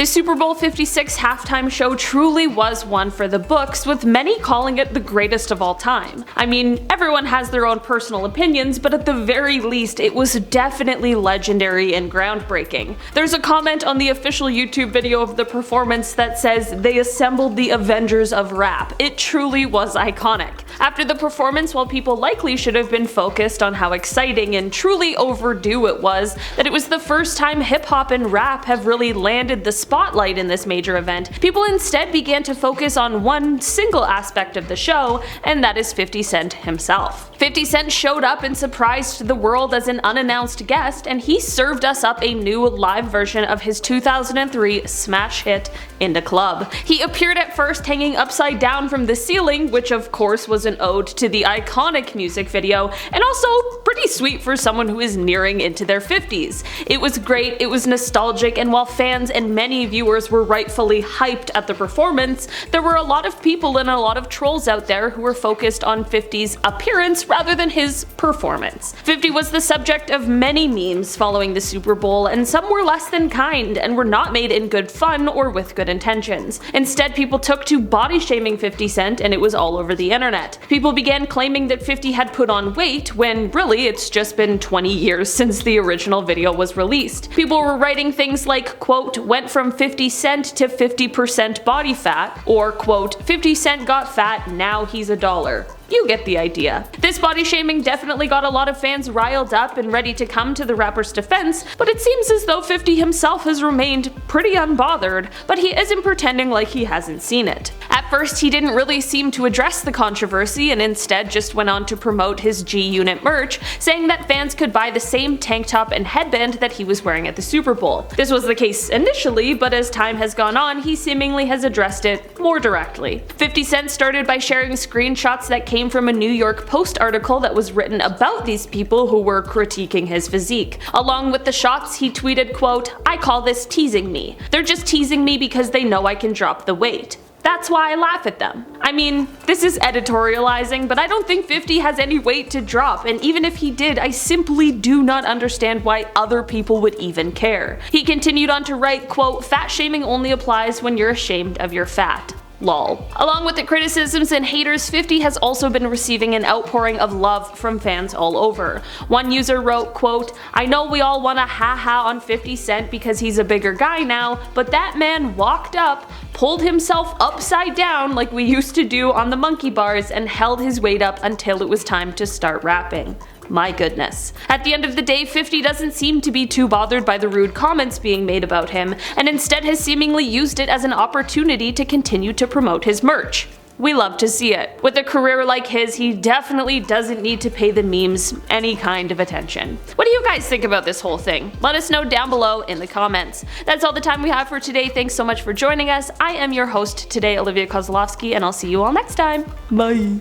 The Super Bowl 56 halftime show truly was one for the books, with many calling it the greatest of all time. I mean, everyone has their own personal opinions, but at the very least, it was definitely legendary and groundbreaking. There's a comment on the official YouTube video of the performance that says they assembled the Avengers of rap. It truly was iconic. After the performance, while people likely should have been focused on how exciting and truly overdue it was, that it was the first time hip-hop and rap have really landed the spotlight in this major event, people instead began to focus on one single aspect of the show, and that is 50 Cent himself. 50 Cent showed up and surprised the world as an unannounced guest, and he served us up a new live version of his 2003 smash hit, In the Club. He appeared at first hanging upside down from the ceiling, which of course was an ode to the iconic music video, and also pretty sweet for someone who is nearing into their 50s. It was great, it was nostalgic, and while fans and many viewers were rightfully hyped at the performance, there were a lot of people and a lot of trolls out there who were focused on 50's appearance rather than his performance. 50 was the subject of many memes following the Super Bowl, and some were less than kind and were not made in good fun or with good intentions. Instead, people took to body shaming 50 Cent, and it was all over the internet. People began claiming that 50 had put on weight, when really it's just been 20 years since the original video was released. People were writing things like, quote, went from 50 Cent to 50% body fat, or quote, 50 Cent got fat, now he's $1. You get the idea. This body shaming definitely got a lot of fans riled up and ready to come to the rapper's defense, but it seems as though 50 himself has remained pretty unbothered, but he isn't pretending like he hasn't seen it. At first, he didn't really seem to address the controversy and instead just went on to promote his G-Unit merch, saying that fans could buy the same tank top and headband that he was wearing at the Super Bowl. This was the case initially, but as time has gone on, he seemingly has addressed it more directly. 50 Cent started by sharing screenshots that came from a New York Post article that was written about these people who were critiquing his physique. Along with the shots, he tweeted, quote, I call this teasing me. They're just teasing me because they know I can drop the weight. That's why I laugh at them. I mean, this is editorializing, but I don't think 50 has any weight to drop, and even if he did, I simply do not understand why other people would even care. He continued on to write, quote, fat shaming only applies when you're ashamed of your fat. Lol. Along with the criticisms and haters, 50 has also been receiving an outpouring of love from fans all over. One user wrote, quote, I know we all wanna ha-ha on 50 Cent because he's a bigger guy now, but that man walked up, pulled himself upside down like we used to do on the monkey bars, and held his weight up until it was time to start rapping. My goodness. At the end of the day, 50 doesn't seem to be too bothered by the rude comments being made about him, and instead has seemingly used it as an opportunity to continue to promote his merch. We love to see it. With a career like his, he definitely doesn't need to pay the memes any kind of attention. What do you guys think about this whole thing? Let us know down below in the comments. That's all the time we have for today. Thanks so much for joining us. I am your host today, Olivia Kozlowski, and I'll see you all next time. Bye.